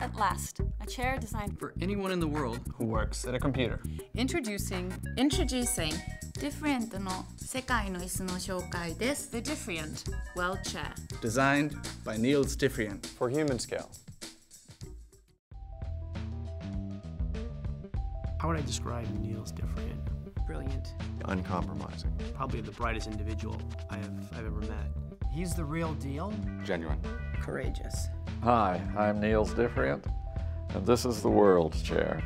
At last, a chair designed For anyone in the world who works at a computer. Introducing ディフレントの世界の椅子の紹介です。 the Different World Chair. designed by Niels Different. For Humanscale. How would I describe Niels Different? Brilliant. Uncompromising. Probably the brightest individual I've ever met. He's the real deal. Genuine. Courageous. Hi, I'm Niels Different, and this is the World's Chair.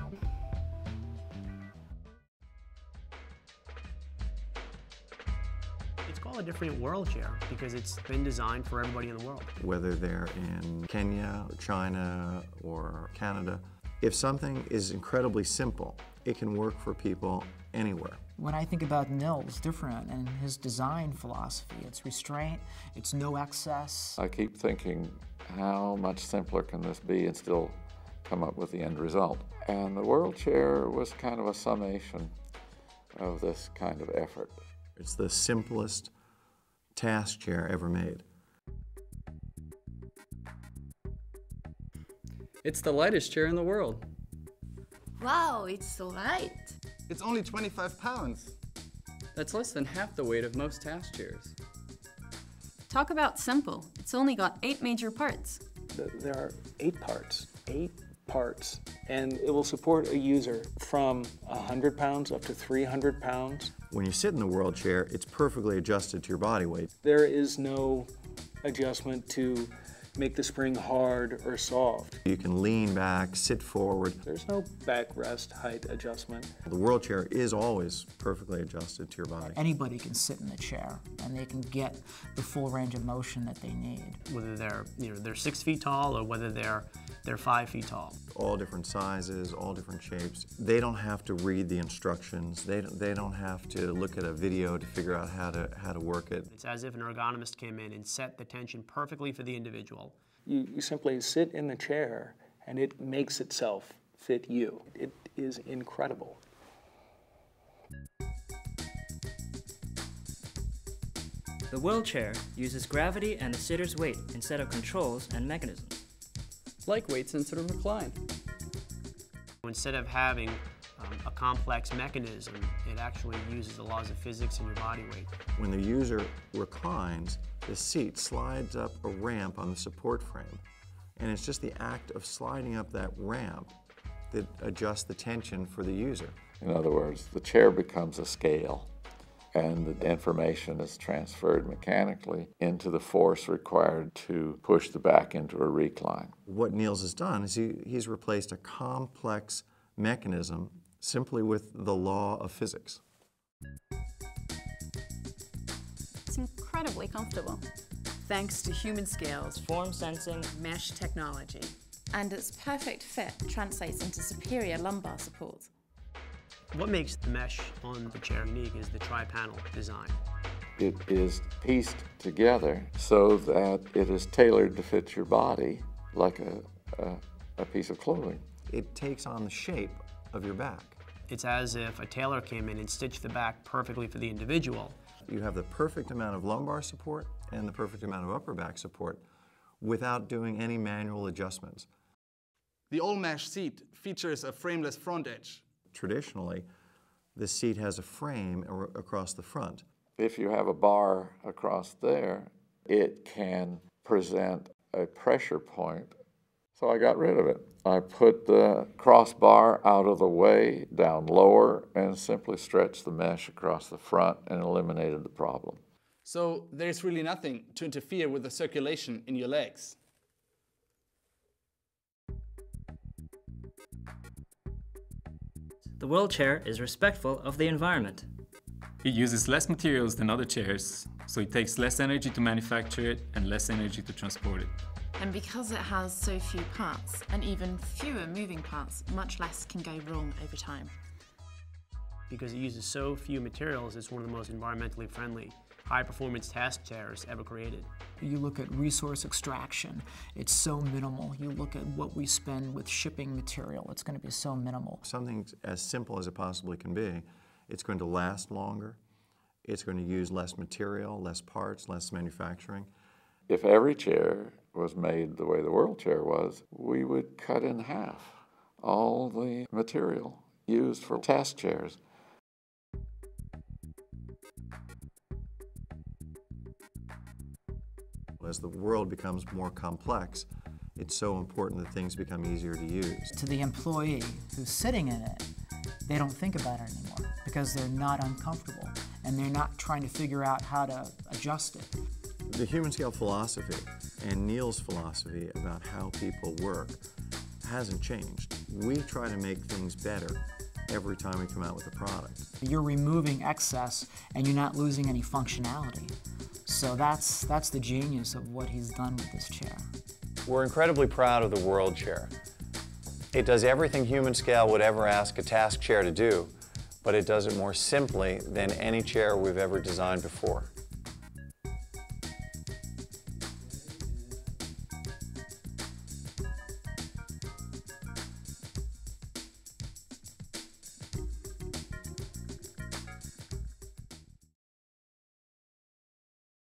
It's called a Different World Chair because it's been designed for everybody in the world. Whether they're in Kenya, China, or Canada, if something is incredibly simple, it can work for people anywhere. When I think about Niels Different and his design philosophy, it's restraint, it's no excess. I keep thinking, how much simpler can this be and still come up with the end result? And the World Chair was kind of a summation of this kind of effort. It's the simplest task chair ever made. It's the lightest chair in the world. Wow, it's so light. It's only 25 pounds. That's less than half the weight of most task chairs. Talk about simple. It's only got 8 major parts. There are 8 parts, and it will support a user from 100 pounds up to 300 pounds. When you sit in the World Chair, it's perfectly adjusted to your body weight. There is no adjustment to make the spring hard or soft. You can lean back, sit forward. There's no backrest height adjustment. The World Chair is always perfectly adjusted to your body. Anybody can sit in the chair and they can get the full range of motion that they need. Whether they're 6 feet tall or whether they're 5 feet tall. All different sizes, all different shapes. They don't have to read the instructions. They don't have to look at a video to figure out how to work it. It's as if an ergonomist came in and set the tension perfectly for the individual. You simply sit in the chair and it makes itself fit you. It is incredible. The World Chair uses gravity and the sitter's weight instead of controls and mechanisms. Like weights instead of recline. Instead of having a complex mechanism, it actually uses the laws of physics and your body weight. When the user reclines, the seat slides up a ramp on the support frame, and it's just the act of sliding up that ramp that adjusts the tension for the user. In other words, the chair becomes a scale, and the information is transferred mechanically into the force required to push the back into a recline. What Niels has done is he's replaced a complex mechanism simply with the law of physics. It's incredibly comfortable. Thanks to Humanscale's Form sensing, mesh technology. And its perfect fit translates into superior lumbar support. What makes the mesh on the chair unique is the tri-panel design. It is pieced together so that it is tailored to fit your body like a piece of clothing. It takes on the shape of your back. It's as if a tailor came in and stitched the back perfectly for the individual. You have the perfect amount of lumbar support and the perfect amount of upper back support without doing any manual adjustments. The all-mesh seat features a frameless front edge. Traditionally, the seat has a frame across the front. If you have a bar across there, it can present a pressure point. So I got rid of it. I put the crossbar out of the way, down lower, and simply stretched the mesh across the front and eliminated the problem. So there's really nothing to interfere with the circulation in your legs. the World Chair is respectful of the environment. It uses less materials than other chairs, so it takes less energy to manufacture it and less energy to transport it. And because it has so few parts, and even fewer moving parts, much less can go wrong over time. Because it uses so few materials, it's one of the most environmentally friendly, high-performance task chairs ever created. You look at resource extraction, it's so minimal. You look at what we spend with shipping material, it's going to be so minimal. Something as simple as it possibly can be, it's going to last longer, it's going to use less material, less parts, less manufacturing. If every chair was made the way the World Chair was, we would cut in half all the material used for task chairs. As the world becomes more complex, it's so important that things become easier to use. To the employee who's sitting in it, they don't think about it anymore because they're not uncomfortable and they're not trying to figure out how to adjust it. The Humanscale philosophy and Neil's philosophy about how people work hasn't changed. We try to make things better every time we come out with a product. You're removing excess and you're not losing any functionality. So that's the genius of what he's done with this chair. We're incredibly proud of the World Chair. It does everything Humanscale would ever ask a task chair to do, but it does it more simply than any chair we've ever designed before.